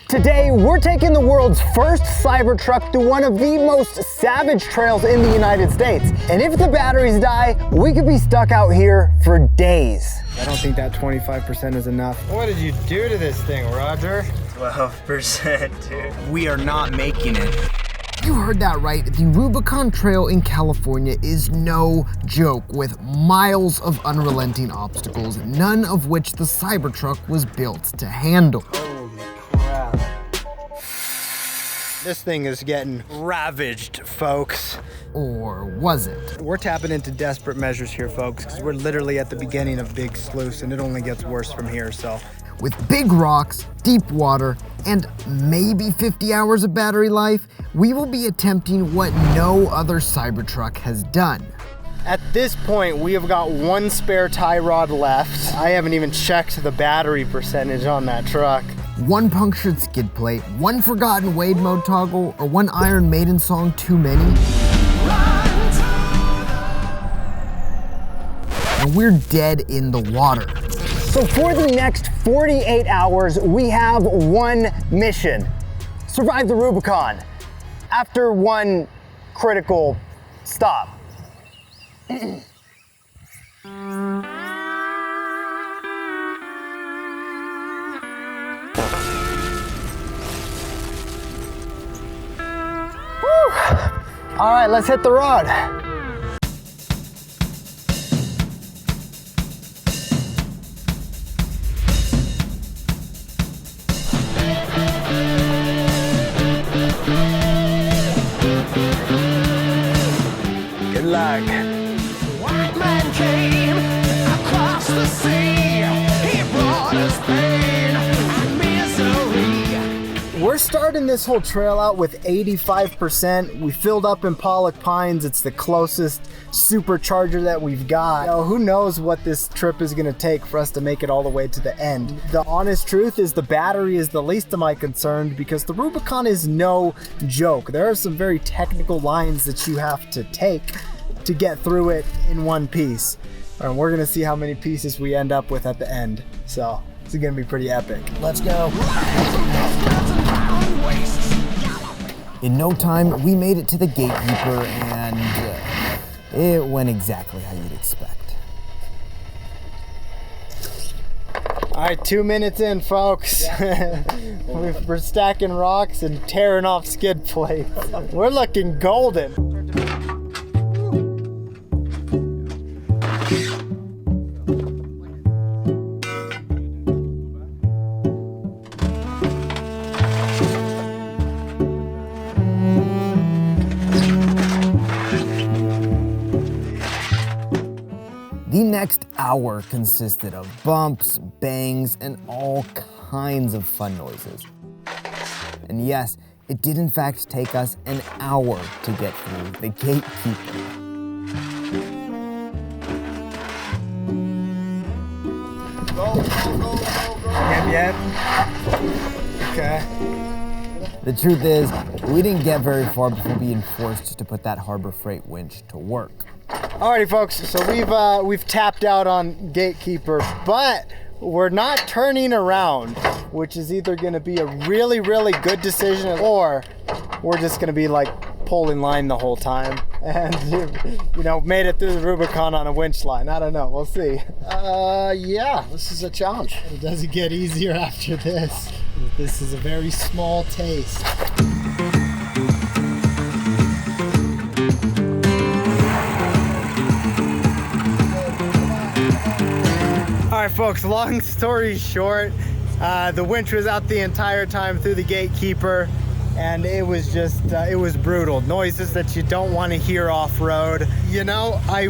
Today, we're taking the world's first Cybertruck through one of the most savage trails in the United States. And if the batteries die, we could be stuck out here for days. I don't think that 25% is enough. What did you do to this thing, Roger? 12%, dude. We are not making it. You heard that right. The Rubicon Trail in California is no joke, with miles of unrelenting obstacles, none of which the Cybertruck was built to handle. This thing is getting ravaged, folks. Or was it? We're tapping into desperate measures here, folks, because we're literally at the beginning of Big Sluice, and it only gets worse from here, so. With big rocks, deep water, and maybe 50 hours of battery life, we will be attempting what no other Cybertruck has done. At this point, we have got one spare tie rod left. I haven't even checked the battery percentage on that truck. One punctured skid plate, one forgotten Wade mode toggle, or one Iron Maiden song too many. And we're dead in the water. So for the next 48 hours, we have one mission: survive the Rubicon after one critical stop. All right, let's hit the road. Good luck. White man came across the sea. He brought us pain and misery. We're starting this whole trail out with 85%. We filled up in Pollock Pines. It's the closest supercharger that we've got. You know, who knows what this trip is gonna take for us to make it all the way to the end. The honest truth is the battery is the least of my concern, because the Rubicon is no joke. There are some very technical lines that you have to take to get through it in one piece. And we're gonna see how many pieces we end up with at the end. So it's gonna be pretty epic. Let's go. In no time, we made it to the gatekeeper, and it went exactly how you'd expect. All right, 2 minutes in, folks. We're stacking rocks and tearing off skid plates. We're looking golden. The next hour consisted of bumps, bangs, and all kinds of fun noises. And yes, it did in fact take us an hour to get through the gatekeeper. Yet? Okay. The truth is, we didn't get very far before being forced to put that Harbor Freight winch to work. Alrighty, folks, so we've tapped out on gatekeeper, but we're not turning around, which is either gonna be a really, really good decision, or we're just gonna be like pulling line the whole time and, you know, made it through the Rubicon on a winch line. I don't know, we'll see. Yeah, this is a challenge. It doesn't get easier after this. This is a very small taste. All right, folks, long story short, the winch was out the entire time through the gatekeeper, and it was just, it was brutal. Noises that you don't want to hear off-road. You know, I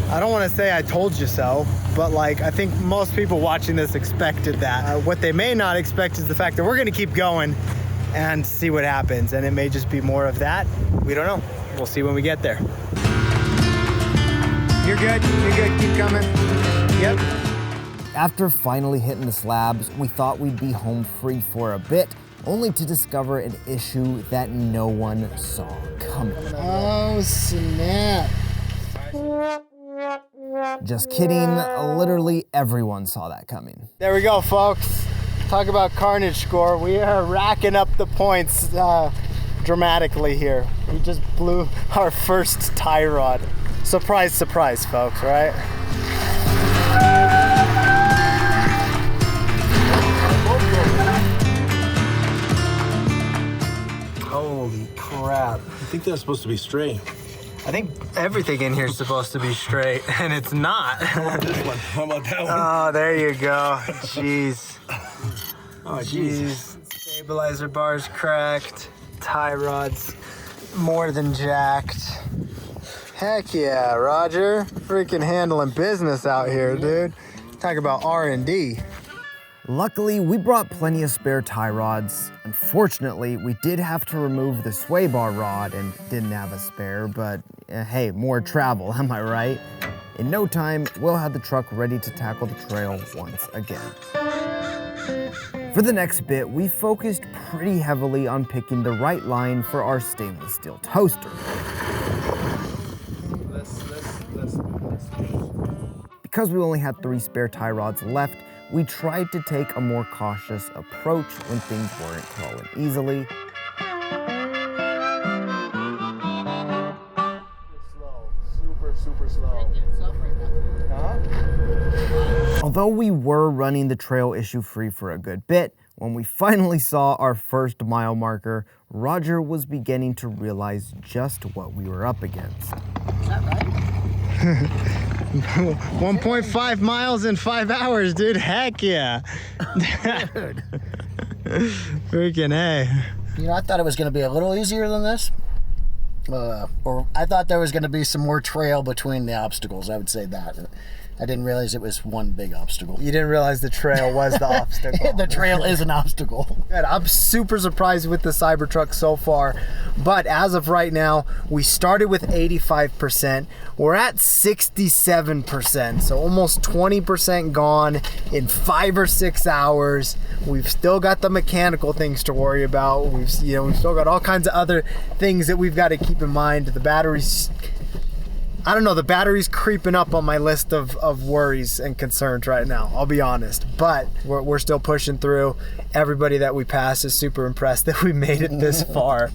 don't want to say I told you so, but like, I think most people watching this expected that. What they may not expect is the fact that we're going to keep going and see what happens, and it may just be more of that. We don't know. We'll see when we get there. You're good, keep coming. Yep. After finally hitting the slabs, we thought we'd be home free for a bit, only to discover an issue that no one saw coming. Oh, snap. Just kidding, literally everyone saw that coming. There we go, folks. Talk about carnage score. We are racking up the points dramatically here. We just blew our first tie rod. Surprise, surprise, folks, right? Holy crap. I think that's supposed to be straight. I think everything in here is supposed to be straight, and it's not. This one. How about that one? Oh, there you go. Jeez. Oh, Jeez. Stabilizer bars cracked. Tie rods more than jacked. Heck yeah, Roger. Freaking handling business out here, dude. Talk about R&D. Luckily, we brought plenty of spare tie rods. Unfortunately, we did have to remove the sway bar rod and didn't have a spare, but hey, more travel, am I right? In no time, Will had the truck ready to tackle the trail once again. For the next bit, we focused pretty heavily on picking the right line for our stainless steel toaster. Because we only had 3 spare tie rods left, we tried to take a more cautious approach when things weren't flowing easily. Super slow. Although we were running the trail issue-free for a good bit, when we finally saw our first mile marker, Roger was beginning to realize just what we were up against. Is that right? 1.5 miles in 5 hours, dude. Heck yeah. Dude. Freaking A. You know, I thought it was going to be a little easier than this. Or I thought there was going to be some more trail between the obstacles. I would say that. I didn't realize it was one big obstacle. You didn't realize the trail was the obstacle. The trail is an obstacle. Good. I'm super surprised with the Cybertruck so far, but as of right now, we started with 85%. We're at 67%, so almost 20% gone in 5 or 6 hours. We've still got the mechanical things to worry about. We've still got all kinds of other things that we've got to keep in mind. The batteries, I don't know, the battery's creeping up on my list of worries and concerns right now, I'll be honest. But we're still pushing through. Everybody that we pass is super impressed that we made it this far.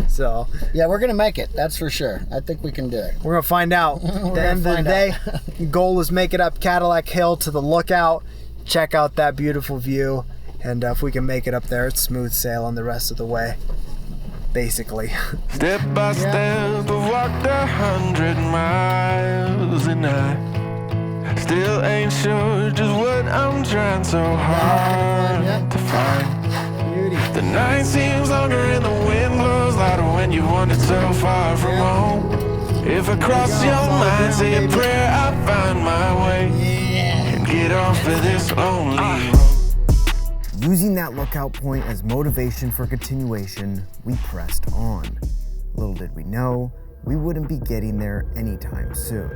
So yeah, we're gonna make it, that's for sure. I think we can do it. we're gonna find out. At the end of the day, goal is make it up Cadillac Hill to the lookout, check out that beautiful view, and if we can make it up there, it's smooth sailing the rest of the way. Basically. Step by step, I've walked 100 miles, and I still ain't sure just what I'm trying so hard to find. Beauty. The night seems longer and the wind blows louder when you wander so far from home. If I cross your mind, say a prayer, I find my way and get off of this lonely road. Using that lookout point as motivation for continuation, we pressed on. Little did we know, we wouldn't be getting there anytime soon.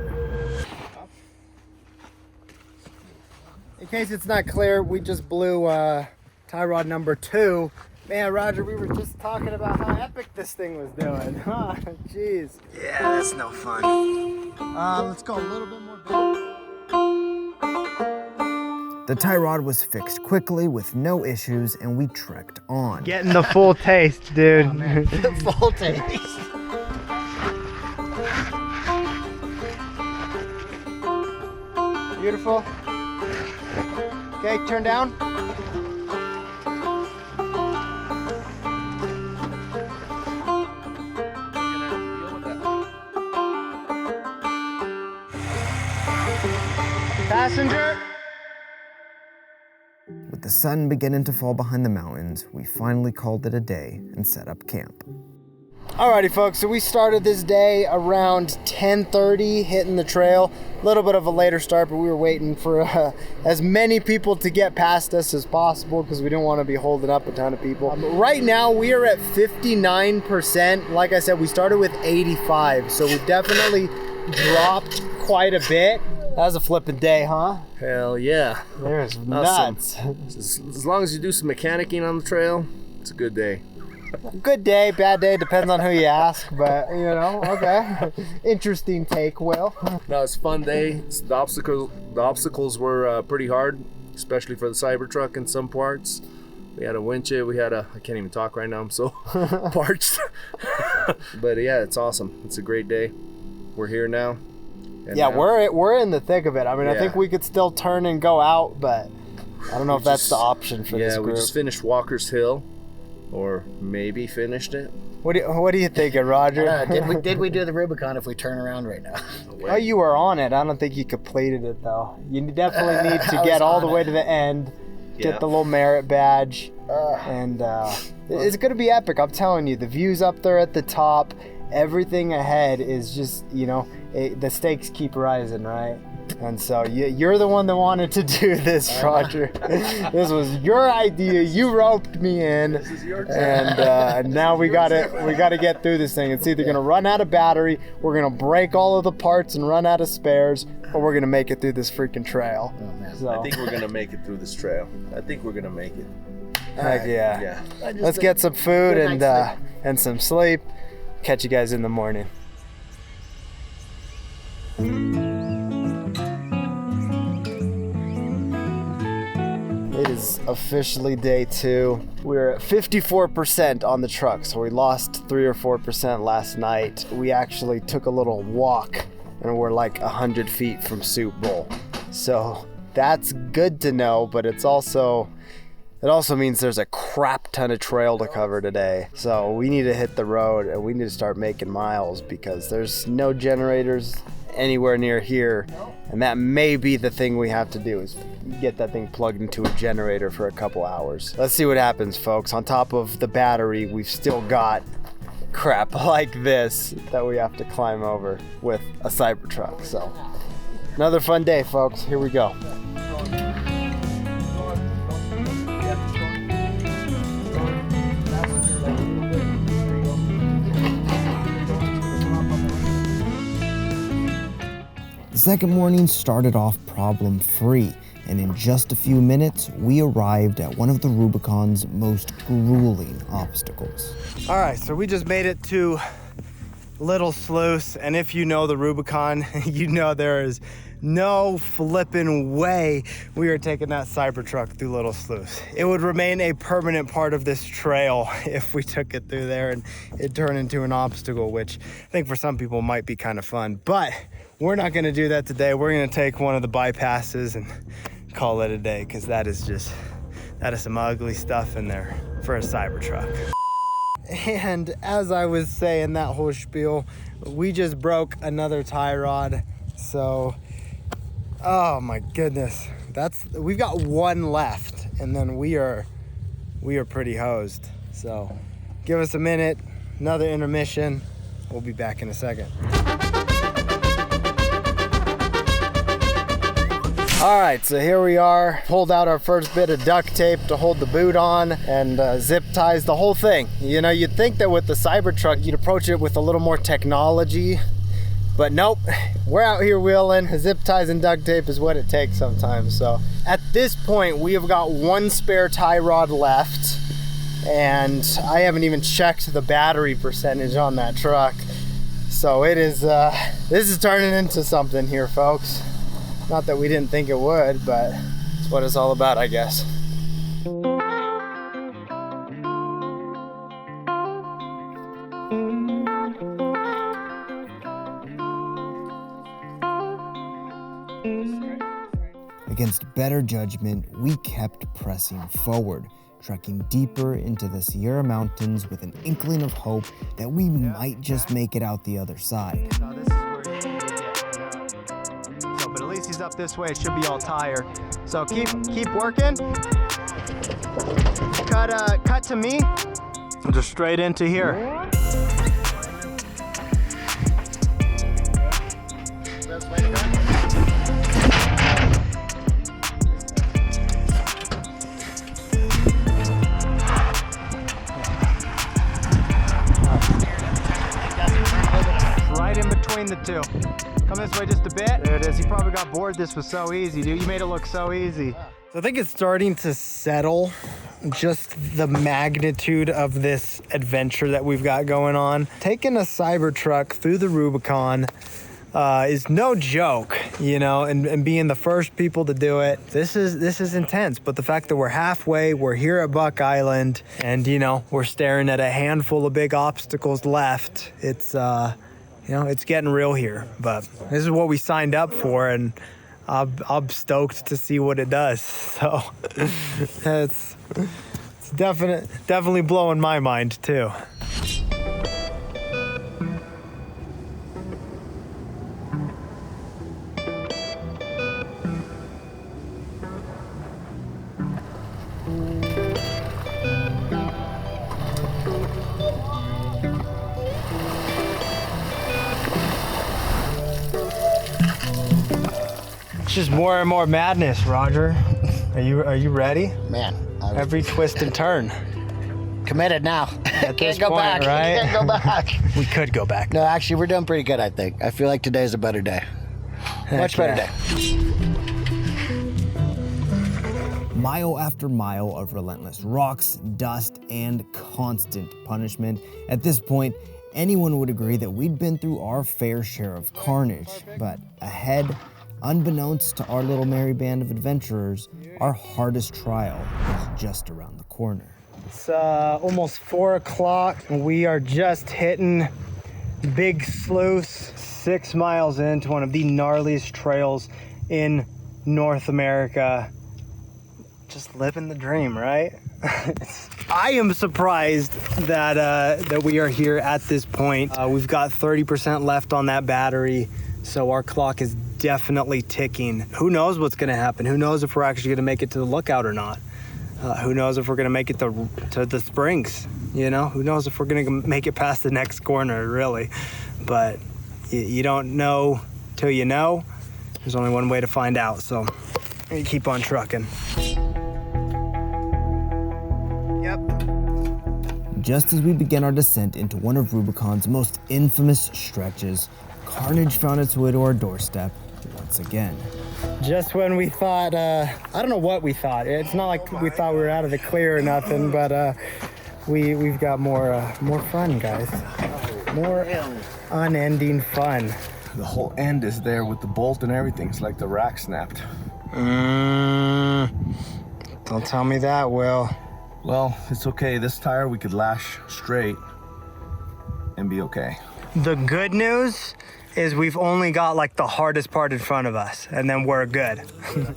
In case it's not clear, we just blew tie rod number 2. Man, Roger, we were just talking about how epic this thing was doing. Jeez. Yeah, that's no fun. Let's go a little bit more. The tie rod was fixed quickly with no issues, and we trekked on. Getting the full taste, dude. The full taste. Beautiful. Okay, turn down. Passenger. With the sun beginning to fall behind the mountains, we finally called it a day and set up camp. Alrighty folks, so we started this day around 10:30, hitting the trail. A little bit of a later start, but we were waiting for as many people to get past us as possible because we didn't want to be holding up a ton of people. Right now we are at 59%. Like I said, we started with 85, so we definitely dropped quite a bit. That was a flipping day, huh? Hell yeah. There's nuts. As long as you do some mechanicking on the trail, it's a good day. Good day, bad day, depends on who you ask, but you know, okay. Interesting take, Will. No, it's a fun day. The obstacles were pretty hard. especially for the Cybertruck in some parts. We had a winch it. We had a, I can't even talk right now. I'm so parched. But yeah, it's awesome. It's a great day. We're here now. And Yeah, now, we're in the thick of it. I mean, I Yeah. think we could still turn and go out, but I don't know if that's just- the option for this Yeah, we group. just finished Walker's Hill, or maybe finished it. What are you thinking, Roger? Did we do the Rubicon if we turn around right now? Oh, you were on it. I don't think you completed it though. You definitely need to I get was all on the way it. to the end, Yeah. get the little merit badge, and it's gonna be epic. I'm telling you, the views up there at the top, everything ahead is just, you know, the stakes keep rising, right? And so you're the one that wanted to do this, Roger. This was your idea. You roped me in, This is your turn. and now we gotta get through this thing. It's either gonna run out of battery, we're gonna break all of the parts and run out of spares, or we're gonna make it through this freaking trail. Oh, man. So, I think we're gonna make it through this trail. I think we're gonna make it. heck yeah. Yeah. Let's get some food Good and night's sleep. and some sleep. Catch you guys in the morning. It is officially day 2. We're at 54% on the truck, so we lost 3 or 4% last night. We actually took a little walk, and we're like 100 feet from Soup Bowl. So that's good to know, but it also means there's a crap ton of trail to cover today. So we need to hit the road, and we need to start making miles because there's no generators anywhere near here. And that may be the thing we have to do, is get that thing plugged into a generator for a couple hours. Let's see what happens, folks. On top of the battery, we've still got crap like this that we have to climb over with a Cybertruck. So another fun day, folks. Here we go. The second morning started off problem-free, and in just a few minutes, we arrived at one of the Rubicon's most grueling obstacles. All right, so we just made it to Little Sluice, and if you know the Rubicon, you know there is no flipping way we are taking that Cybertruck through Little Sluice. It would remain a permanent part of this trail if we took it through there and it turned into an obstacle, which I think for some people might be kind of fun, but we're not gonna do that today. We're gonna take one of the bypasses and call it a day, because that is some ugly stuff in there for a Cybertruck. And as I was saying that whole spiel, we just broke another tie rod. So, oh my goodness, we've got one left, and then we are pretty hosed. So, give us a minute, another intermission. We'll be back in a second. All right, so here we are. Pulled out our first bit of duct tape to hold the boot on, and zip ties the whole thing. You know, you'd think that with the Cybertruck, you'd approach it with a little more technology, but nope. We're out here wheeling. Zip ties and duct tape is what it takes sometimes. So at this point, we have got one spare tie rod left, and I haven't even checked the battery percentage on that truck. So it is, this is turning into something here, folks. Not that we didn't think it would, but it's what it's all about, I guess. Against better judgment, we kept pressing forward, trekking deeper into the Sierra Mountains with an inkling of hope that we might just make it out the other side. Now this is where you need to get. So, but at least he's up this way. It should be all tire. So keep working. Cut to me. Just straight into here. Right in between the two. Come this way just a bit. There it is. You probably got bored. This was so easy, dude. You made it look so easy. So I think it's starting to settle, just the magnitude of this adventure that we've got going on. Taking a Cybertruck through the Rubicon, is no joke, you know, and being the first people to do it, this is intense. But the fact that we're halfway, we're here at Buck Island, and you know, we're staring at a handful of big obstacles left. It's you know, it's getting real here. But this is what we signed up for, and I'm stoked to see what it does. So it's definitely blowing my mind too. Just more and more madness, Roger. Are you ready? Man, Every twist and turn. committed now. At this Can't go point, back. right? Can't go back. We could go back. No, actually, we're doing pretty good, I think. I feel like today's a better day. Much better day. Mile after mile of relentless rocks, dust, and constant punishment. At this point, anyone would agree that we'd been through our fair share of carnage. But ahead, unbeknownst to our little merry band of adventurers, our hardest trial was just around the corner. It's almost 4 o'clock, and we are just hitting Big Sluice, 6 miles into one of the gnarliest trails in North America. Just living the dream, right? I am surprised that we are here at this point. We've got 30% left on that battery, so our clock is definitely ticking. Who knows what's gonna happen? Who knows if we're actually gonna make it to the lookout or not? Who knows if we're gonna make it to the springs? You know, who knows if we're gonna make it past the next corner, really? But you don't know till you know. There's only one way to find out, so keep on trucking. Yep. Just as we began our descent into one of Rubicon's most infamous stretches, carnage found its way to our doorstep once again. Just when we thought, I don't know what we thought. It's not like we thought we were out of the clear or nothing, but we've got more fun, guys. More unending fun. The whole end is there with the bolt and everything. It's like the rack snapped. Don't tell me that, Will. Well, it's okay. This tire we could lash straight and be okay. The good news is we've only got like the hardest part in front of us, and then we're good.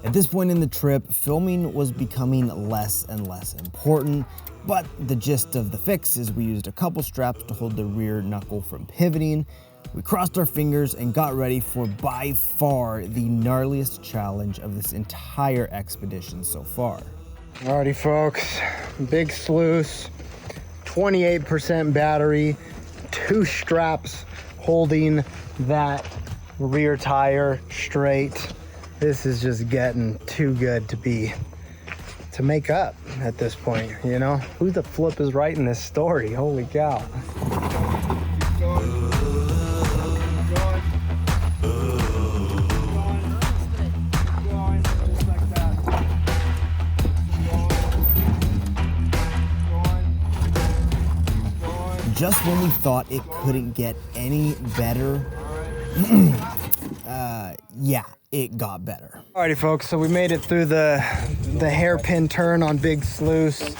At this point in the trip, filming was becoming less and less important, but the gist of the fix is we used a couple straps to hold the rear knuckle from pivoting. We crossed our fingers and got ready for by far the gnarliest challenge of this entire expedition so far. Alrighty, folks, Big Sluice, 28% battery, 2 straps holding that rear tire straight. This is just getting too good to make up at this point, you know? Who the flip is writing this story? Holy cow. Just when we thought it couldn't get any better, yeah, it got better. Alrighty, folks, so we made it through the hairpin turn on Big Sluice.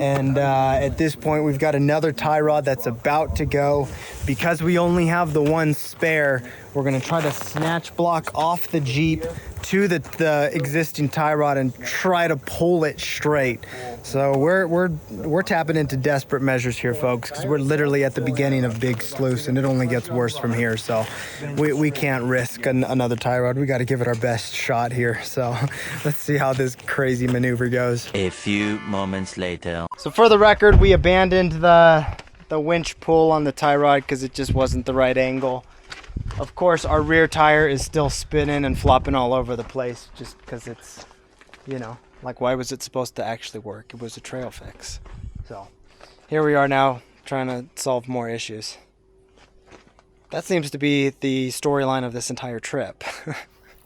And at this point, we've got another tie rod that's about to go. Because we only have the one spare, we're gonna try to snatch block off the Jeep to the existing tie rod and try to pull it straight. So we're tapping into desperate measures here, folks, because we're literally at the beginning of Big Sluice, and it only gets worse from here. So we can't risk another tie rod. We got to give it our best shot here. So let's see how this crazy maneuver goes. A few moments later. So for the record, we abandoned the winch pull on the tie rod because it just wasn't the right angle. Of course, our rear tire is still spinning and flopping all over the place just because it's, you know, like, why was it supposed to actually work? It was a trail fix. So here we are now trying to solve more issues. That seems to be the storyline of this entire trip.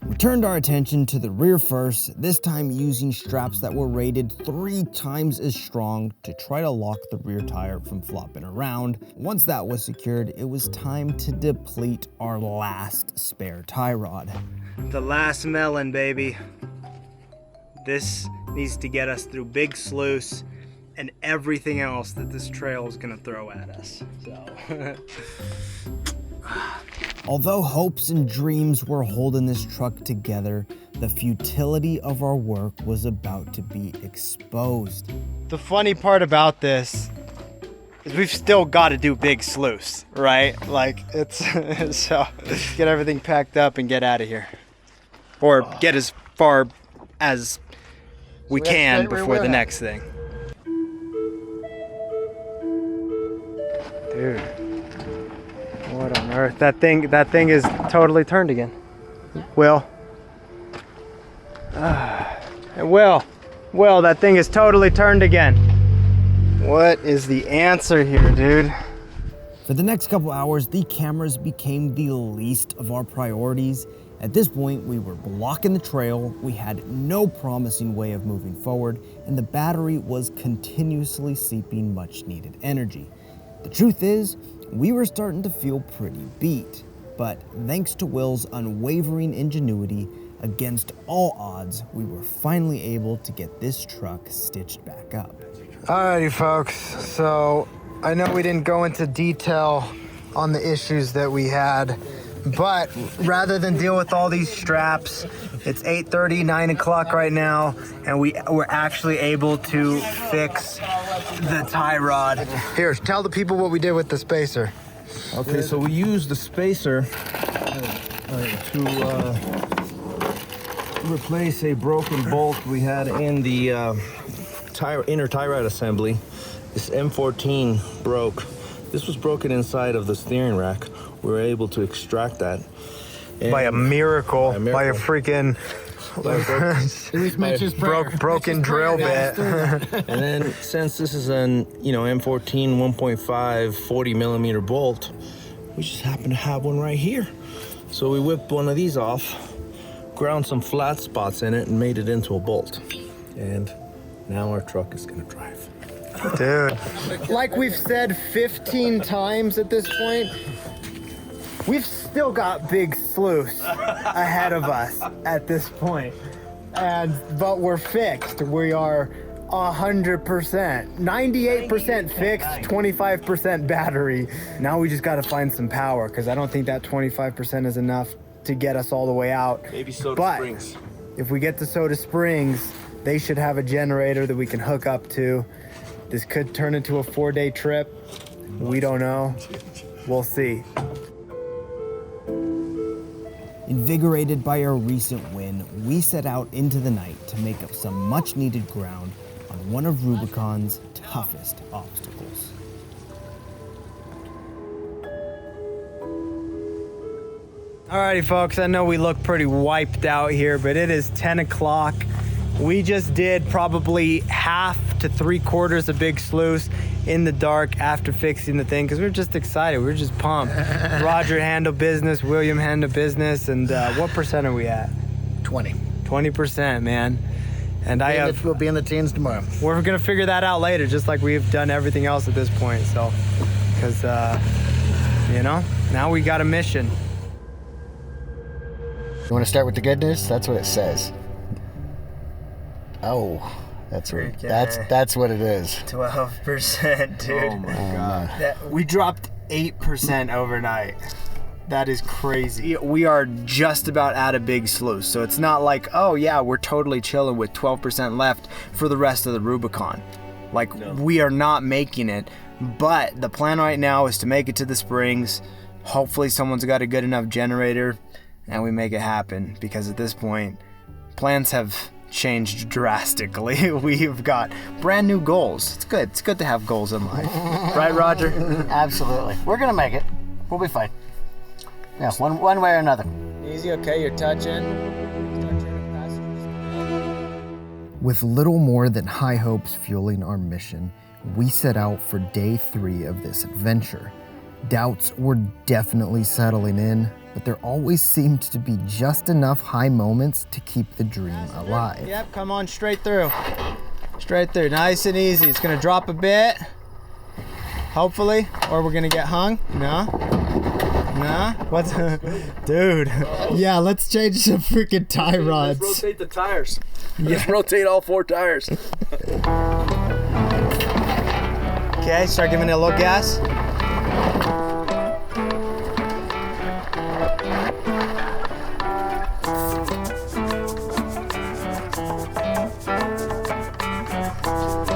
We turned our attention to the rear first, this time using straps that were rated 3 times as strong to try to lock the rear tire from flopping around. Once that was secured, it was time to deplete our last spare tie rod. The last melon, baby. This needs to get us through Big Sluice and everything else that this trail is gonna throw at us. So. Although hopes and dreams were holding this truck together, the futility of our work was about to be exposed. The funny part about this is we've still got to do Big Sluice, right? Like, it's so get everything packed up and get out of here, or get as far as we can before the next thing. Dude, what on earth? That thing is totally turned again. Will, that thing is totally turned again. What is the answer here, dude? For the next couple hours, the cameras became the least of our priorities. At this point, we were blocking the trail, we had no promising way of moving forward, and the battery was continuously seeping much needed energy. The truth is, we were starting to feel pretty beat, but thanks to Will's unwavering ingenuity, against all odds, we were finally able to get this truck stitched back up. Alrighty, folks, so I know we didn't go into detail on the issues that we had, but rather than deal with all these straps, it's 8:30, 9 o'clock right now, and we were actually able to fix the tie rod. Here, tell the people what we did with the spacer. Okay, so we used the spacer to replace a broken bolt we had in the inner tie rod assembly. This M14 broke. This was broken inside of the steering rack. We were able to extract that. By a miracle, by a freaking broken drill bit. And then since this is an M14 1.5 40 millimeter bolt, we just happen to have one right here. So we whipped one of these off, ground some flat spots in it, and made it into a bolt. And now our truck is gonna drive. Dude, like we've said 15 times at this point, we've still got Big Sluice ahead of us at this point. But we're fixed. We are 100%, 98% fixed, 25% battery. Now we just gotta find some power, because I don't think that 25% is enough to get us all the way out. Maybe Soda Springs. If we get to Soda Springs, they should have a generator that we can hook up to. This could turn into a 4-day trip. We don't know. We'll see. Invigorated by our recent win, we set out into the night to make up some much needed ground on one of Rubicon's toughest obstacles. Alrighty, folks, I know we look pretty wiped out here, but it is 10 o'clock. We just did probably half to 3/4 of Big Sluice in the dark after fixing the thing, because we were just excited. We were just pumped. Roger handled business, William handled business, and what percent are we at? 20. 20%, man. And We'll be in the teens tomorrow. we're gonna figure that out later, just like we've done everything else at this point. So, because now we got a mission. You want to start with the good news? That's what it says. Oh, that's what it is. 12%, dude. Oh my God. We dropped 8% overnight. That is crazy. We are just about out of Big Sluice, so it's not like, oh yeah, we're totally chilling with 12% left for the rest of the Rubicon. Like, we are not making it, but the plan right now is to make it to the Springs. Hopefully someone's got a good enough generator, and we make it happen, because at this point, plans have changed drastically. We've got brand new goals. It's good. It's good to have goals in life. Right, Roger? Absolutely. We're going to make it. We'll be fine. Yeah, one way or another. Easy, okay, you're touching. With little more than high hopes fueling our mission, we set out for day 3 of this adventure. Doubts were definitely settling in, but there always seemed to be just enough high moments to keep the dream alive. Yep, come on straight through. Straight through, nice and easy. It's gonna drop a bit, hopefully, or we're gonna get hung. No? Nah? What's, dude. Yeah, let's change the freaking tie rods. Let's rotate the tires. Let's rotate all 4 tires. Okay, start giving it a little gas.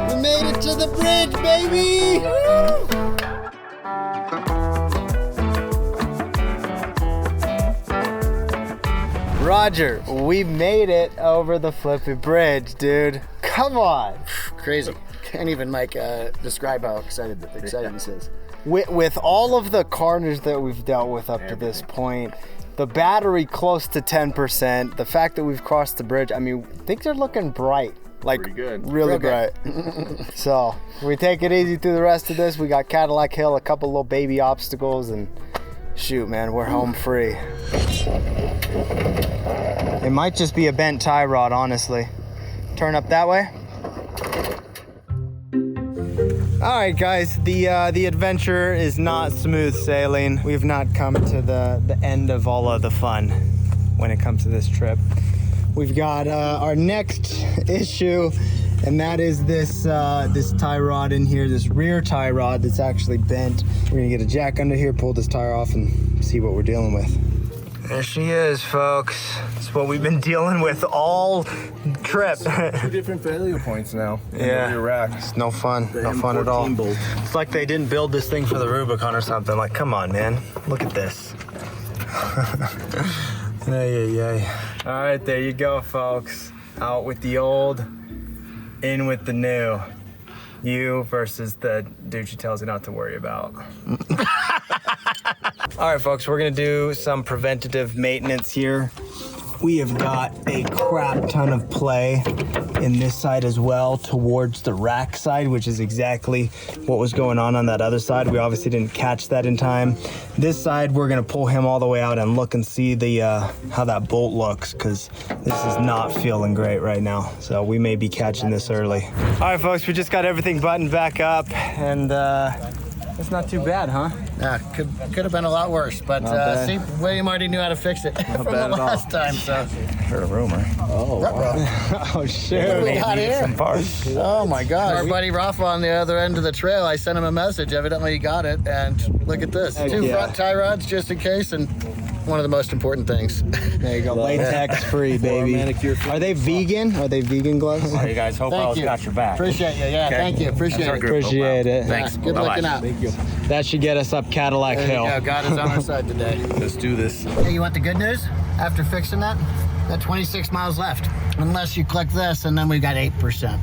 We made it to the bridge, baby! Woo! Roger, we made it over the flippy bridge, dude. Come on. Crazy. Can't even describe how excited this is. With all of the carnage that we've dealt with up to this point, the battery close to 10%, the fact that we've crossed the bridge, I mean, things are looking bright. Like, pretty good. Really bright. So, we take it easy through the rest of this. We got Cadillac Hill, a couple little baby obstacles, and shoot, man, we're home free. It might just be a bent tie rod, honestly. Turn up that way. All right, guys, the adventure is not smooth sailing. We've not come to the end of all of the fun when it comes to this trip. We've got our next issue, and that is this tie rod in here, this rear tie rod that's actually bent. We're gonna get a jack under here, pull this tire off, and see what we're dealing with. There she is, folks. It's what we've been dealing with all trip. 2 different failure points now. Yeah, Your rack. it's no fun, no fun at all. Bolt. It's like they didn't build this thing for the Rubicon or something. Like, come on, man, look at this. Ay. All right, there you go, folks. Out with the old, in with the new. You versus the dude she tells you not to worry about. All right, folks, we're gonna do some preventative maintenance here. We have got a crap ton of play in this side as well towards the rack side, which is exactly what was going on that other side. We obviously didn't catch that in time. This side, we're gonna pull him all the way out and look and see the how that bolt looks, because this is not feeling great right now. So we may be catching this early. All right, folks, we just got everything buttoned back up, and it's not too bad, huh? Yeah, could have been a lot worse, but see, William already knew how to fix it from the last time. So Heard a rumor. Oh, wow. Oh shit! We got here. Some parts. Oh my God! Our buddy Rafa on the other end of the trail. I sent him a message. Evidently, he got it. And look at this: 2 front tie rods just in case, and one of the most important things. There you go, latex free, baby. Are they vegan? Are they vegan gloves? Hey guys, hope I got your back. Appreciate you. Yeah, thank you. Appreciate it. Appreciate it. Thanks. Good looking out. Thank you. That should get us up Cadillac Hill. Yeah, God is on our side today. Let's do this. Hey, you want the good news? After fixing that, got 26 miles left. Unless you click this, and then we got 8%.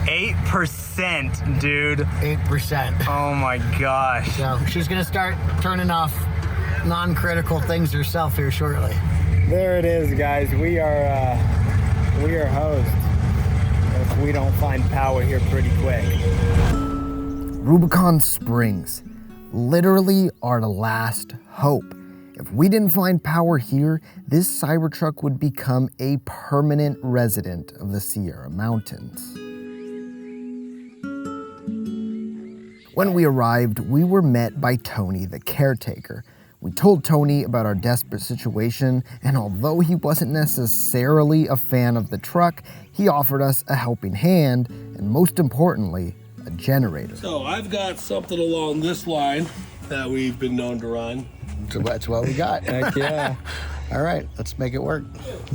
8%, dude. 8%. Oh my gosh. So she's gonna start turning off non-critical things herself here shortly. There it is, guys. We are hosed if we don't find power here pretty quick. Rubicon Springs, literally our last hope. If we didn't find power here, this Cybertruck would become a permanent resident of the Sierra Mountains. When we arrived, we were met by Tony, the caretaker. We told Tony about our desperate situation, and although he wasn't necessarily a fan of the truck, he offered us a helping hand, and most importantly, a generator. So I've got something along this line that we've been known to run. So that's what we got. Heck yeah. All right, let's make it work.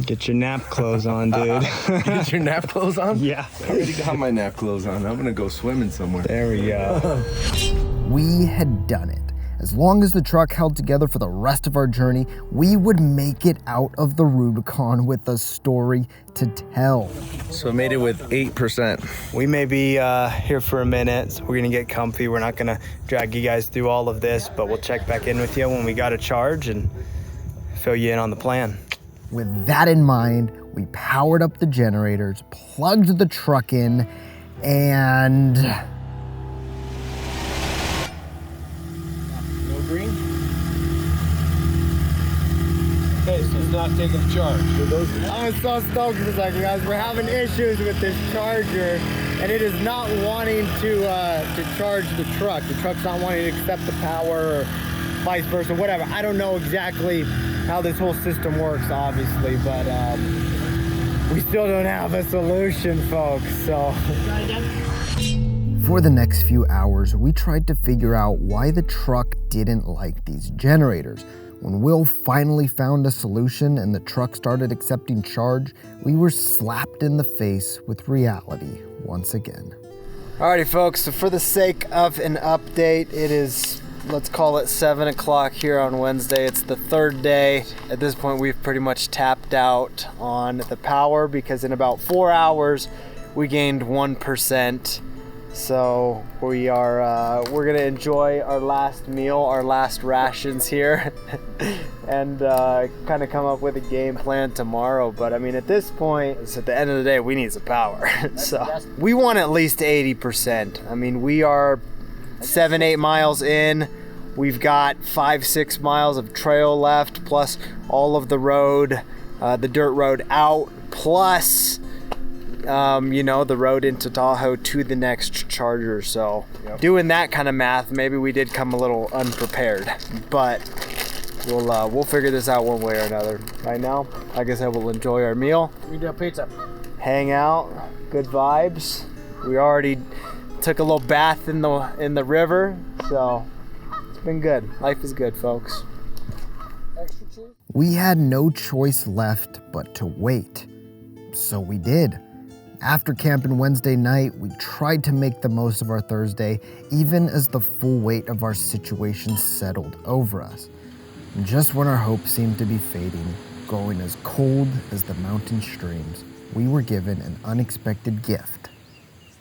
Get your nap clothes on, dude. Get your nap clothes on? Yeah. I already got my nap clothes on. I'm gonna go swimming somewhere. There we go. We had done it. As long as the truck held together for the rest of our journey, we would make it out of the Rubicon with a story to tell. So I made it with 8%. We may be here for a minute, so we're gonna get comfy. We're not gonna drag you guys through all of this, but we'll check back in with you when we got a charge and fill you in on the plan. With that in mind, we powered up the generators, plugged the truck in, and... not taking the charge. I was so stoked for a second, guys. We're having issues with this charger, and it is not wanting to charge the truck. The truck's not wanting to accept the power, or vice versa, whatever. I don't know exactly how this whole system works, obviously, but we still don't have a solution, folks. So. For the next few hours, we tried to figure out why the truck didn't like these generators. When Will finally found a solution and the truck started accepting charge, we were slapped in the face with reality once again. Alrighty, folks, so for the sake of an update, it is, let's call it 7 o'clock here on Wednesday. It's the third day. At this point, we've pretty much tapped out on the power because in about 4 hours, we gained 1%. So we're gonna enjoy our last meal, our last rations here, and kind of come up with a game plan tomorrow. But I mean, at this point, it's at the end of the day, we need some power. So we want at least 80%. I mean, we are 7-8 miles in. We've got 5-6 miles of trail left, plus all of the road, the dirt road out, plus you know, the road into Tahoe to the next charger. So doing that kind of math, maybe we did come a little unprepared, but we'll figure this out one way or another. Right now, like I said, we'll enjoy our meal. We do a pizza. Hang out, good vibes. We already took a little bath in the river, so it's been good. Life is good, folks. Extra cheese? We had no choice left but to wait. So we did. After camping Wednesday night, we tried to make the most of our Thursday, even as the full weight of our situation settled over us. And just when our hope seemed to be fading, growing as cold as the mountain streams, we were given an unexpected gift,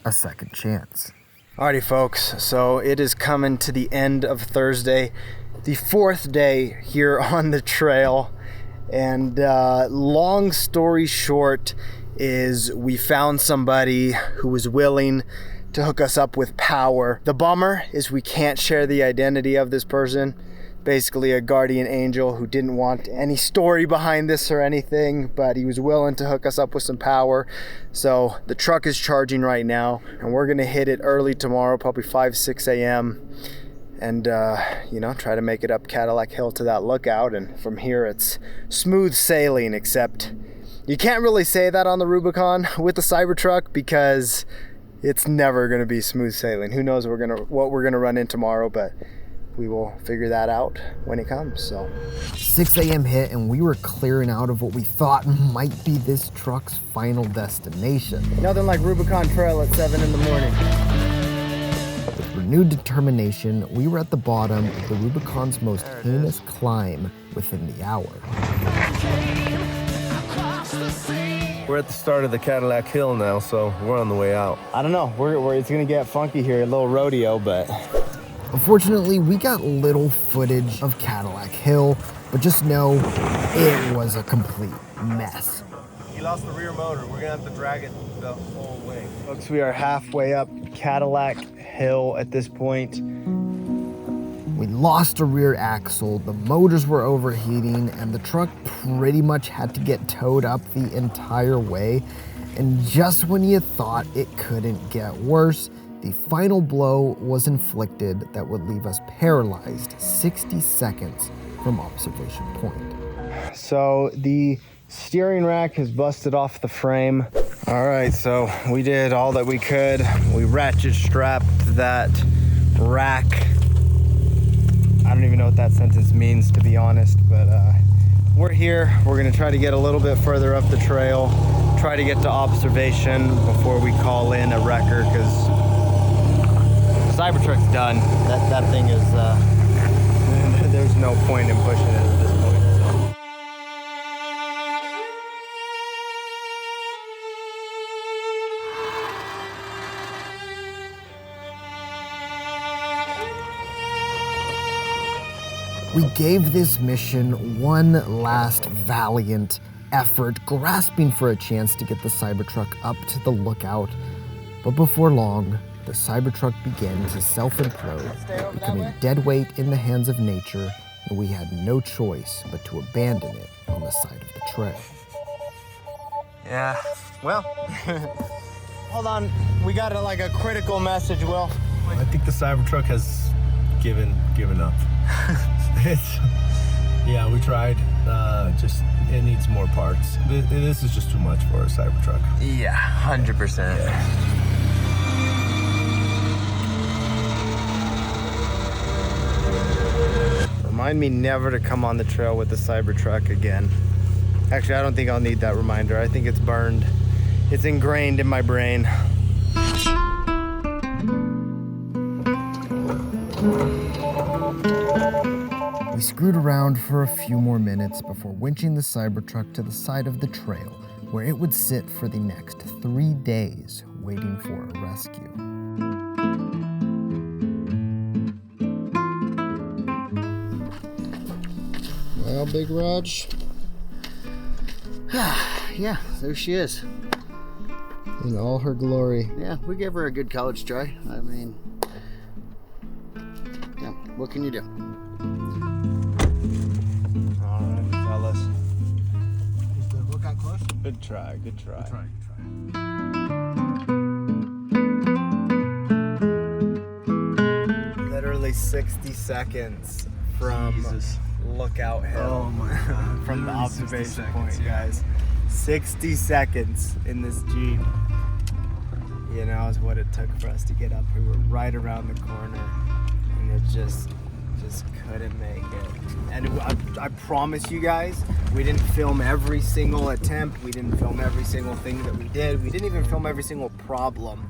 a second chance. Alrighty, folks, so it is coming to the end of Thursday, the 4th day here on the trail, and long story short, is we found somebody who was willing to hook us up with power. The bummer is we can't share the identity of this person. Basically a guardian angel who didn't want any story behind this or anything, but he was willing to hook us up with some power. So the truck is charging right now, and we're gonna hit it early tomorrow, probably 5-6 a.m. and you know, try to make it up Cadillac Hill to that lookout, and from here it's smooth sailing, except you can't really say that on the Rubicon with the Cybertruck because it's never going to be smooth sailing. Who knows what we're gonna run in tomorrow, but we will figure that out when it comes. So 6 a.m. hit and we were clearing out of what we thought might be this truck's final destination. Nothing like Rubicon Trail at 7 in the morning. With renewed determination, we were at the bottom of the Rubicon's most heinous climb within the hour. We're at the start of the Cadillac Hill now, so we're on the way out. I don't know, it's gonna get funky here, a little rodeo, but. Unfortunately, we got little footage of Cadillac Hill, but just know it was a complete mess. He lost the rear motor. We're gonna have to drag it the whole way. Folks, we are halfway up Cadillac Hill at this point. We lost a rear axle, the motors were overheating, and the truck pretty much had to get towed up the entire way. And just when you thought it couldn't get worse, the final blow was inflicted that would leave us paralyzed 60 seconds from observation point. So the steering rack has busted off the frame. All right, so we did all that we could. We ratchet strapped that rack. I don't even know what that sentence means, to be honest, but we're here. We're gonna try to get a little bit further up the trail, try to get to observation before we call in a wrecker, because Cybertruck's done. That thing is, there's no point in pushing it at this point. We gave this mission one last valiant effort, grasping for a chance to get the Cybertruck up to the lookout. But before long, the Cybertruck began to self-implode, becoming dead weight in the hands of nature and we had no choice but to abandon it on the side of the trail. Yeah, well, hold on. We got a critical message, Will. I think the Cybertruck has given up. Yeah, we tried. Just it needs more parts. This is just too much for a Cybertruck. Yeah, 100%. Remind me never to come on the trail with the Cybertruck again. Actually, I don't think I'll need that reminder. I think it's burned. It's ingrained in my brain. We screwed around for a few more minutes before winching the Cybertruck to the side of the trail, where it would sit for the next 3 days, waiting for a rescue. Well, Big Raj. Yeah, there she is. In all her glory. Yeah, we gave her a good college try. I mean, yeah, what can you do? All right, fellas. What got close? Good try, good try. Good try. Literally 60 seconds from Lookout Hill. Oh my God. From the observation point, yeah. guys. 60 seconds in this Jeep. You know, is what it took for us to get up. We were right around the corner, and it just couldn't make it. And I promise you guys, we didn't film every single attempt. We didn't film every single thing that we did. We didn't even film every single problem.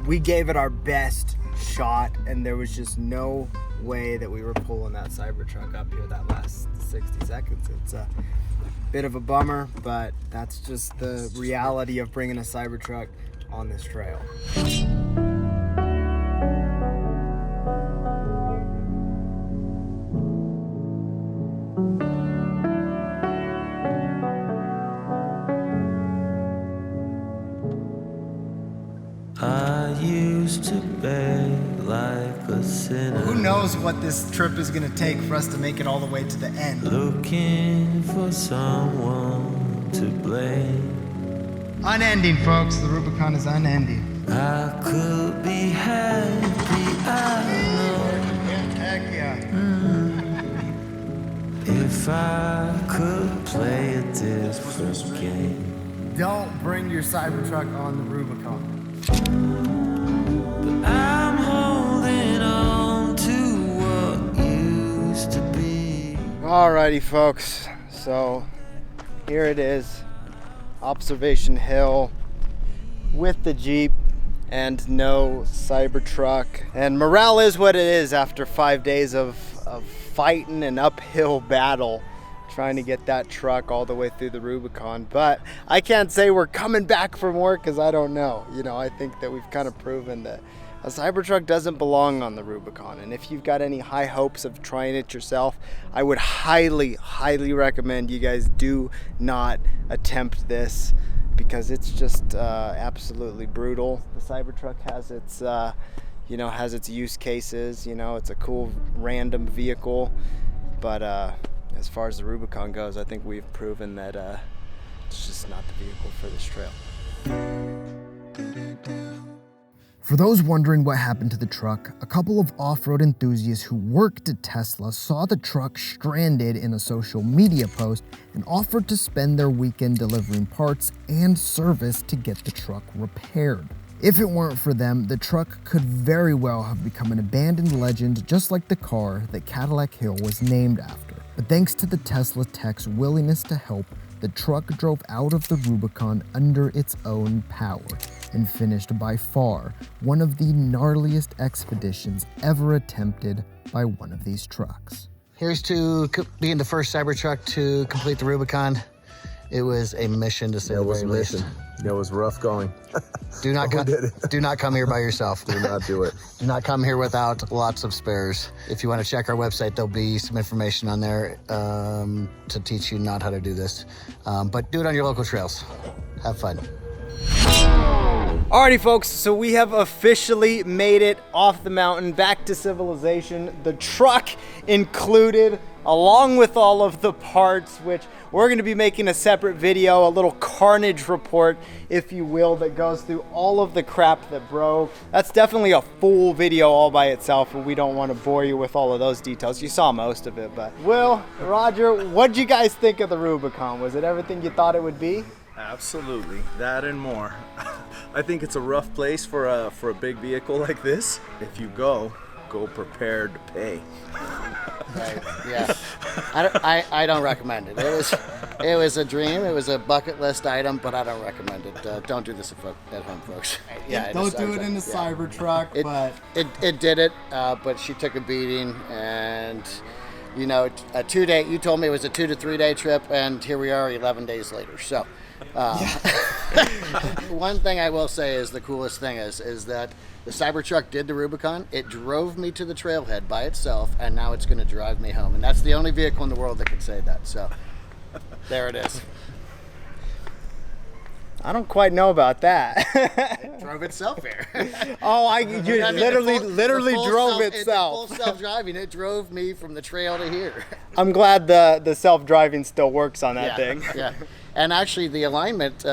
We gave it our best shot, and there was just no way that we were pulling that Cybertruck up here that last 60 seconds. It's a bit of a bummer, but that's just the reality of bringing a Cybertruck on this trail. I used to beg like a sinner. Who knows what this trip is gonna take for us to make it all the way to the end? Looking for someone to blame. Unending, folks. The Rubicon is unending. I could be happy, I know. Heck yeah. If I could play a different game. Don't bring your Cybertruck on the Rubicon. But I'm holding on to what used to be. Alrighty, folks. So here it is. Observation Hill with the Jeep and no Cybertruck. And morale is what it is after 5 days of fighting an uphill battle trying to get that truck all the way through the Rubicon. But I can't say we're coming back for more because I don't know. You know, I think that we've kind of proven that a Cybertruck doesn't belong on the Rubicon. And if you've got any high hopes of trying it yourself, I would highly, highly recommend you guys do not attempt this because it's just absolutely brutal. The Cybertruck has its, you know, has its use cases. You know, it's a cool random vehicle, but as far as the Rubicon goes, I think we've proven that it's just not the vehicle for this trail. For those wondering what happened to the truck, a couple of off-road enthusiasts who worked at Tesla saw the truck stranded in a social media post and offered to spend their weekend delivering parts and service to get the truck repaired. If it weren't for them, the truck could very well have become an abandoned legend just like the car that Cadillac Hill was named after. But thanks to the Tesla tech's willingness to help, the truck drove out of the Rubicon under its own power and finished by far one of the gnarliest expeditions ever attempted by one of these trucks. Here's to being the first Cybertruck to complete the Rubicon. It was a mission to say the very least. It was rough going. Do not come here by yourself. Do not do it. Do not come here without lots of spares. If you want to check our website, there'll be some information on there to teach you not how to do this. But do it on your local trails. Have fun. Alrighty folks, so we have officially made it off the mountain, back to civilization. The truck included, along with all of the parts, which we're gonna be making a separate video, a little carnage report, if you will, that goes through all of the crap that broke. That's definitely a full video all by itself, and we don't wanna bore you with all of those details. You saw most of it, but Will, Roger, what'd you guys think of the Rubicon? Was it everything you thought it would be? Absolutely, that and more. I think it's a rough place for a big vehicle like this. If you go prepared to pay. Right. Yeah. I don't recommend it. It was a dream. It was a bucket list item, but I don't recommend it. Don't do this at home, folks. Yeah. Don't do it in the Cybertruck. But it did it. But she took a beating, and you know, a 2 day. You told me it was a 2 to 3 day trip, and here we are, 11 days later. So. One thing I will say is the coolest thing is that the Cybertruck did the Rubicon. It drove me to the trailhead by itself, and now it's going to drive me home. And that's the only vehicle in the world that can say that. So there it is. I don't quite know about that. It drove itself here. Oh, you literally drove itself. Full self-driving. It drove me from the trail to here. I'm glad the self-driving still works on that thing. Yeah. And actually, the alignment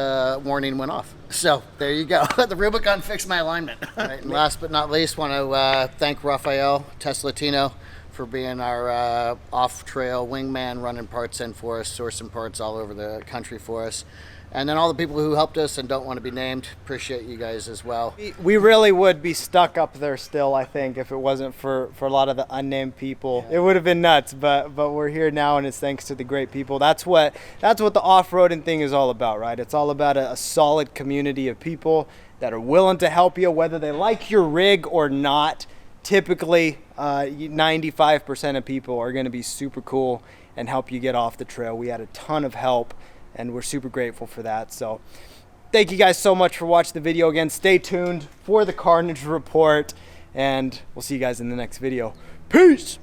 warning went off. So there you go. The Rubicon fixed my alignment. Right, and last but not least, want to thank Rafael Teslatino for being our off-trail wingman, running parts in for us, sourcing parts all over the country for us. And then all the people who helped us and don't want to be named, appreciate you guys as well. We really would be stuck up there still, I think, if it wasn't for a lot of the unnamed people. Yeah. It would have been nuts, but we're here now, and it's thanks to the great people. That's what the off-roading thing is all about, right? It's all about a solid community of people that are willing to help you, whether they like your rig or not. Typically, 95% of people are going to be super cool and help you get off the trail. We had a ton of help, and we're super grateful for that. So thank you guys so much for watching the video. Again, stay tuned for the Carnage Report, and we'll see you guys in the next video. Peace!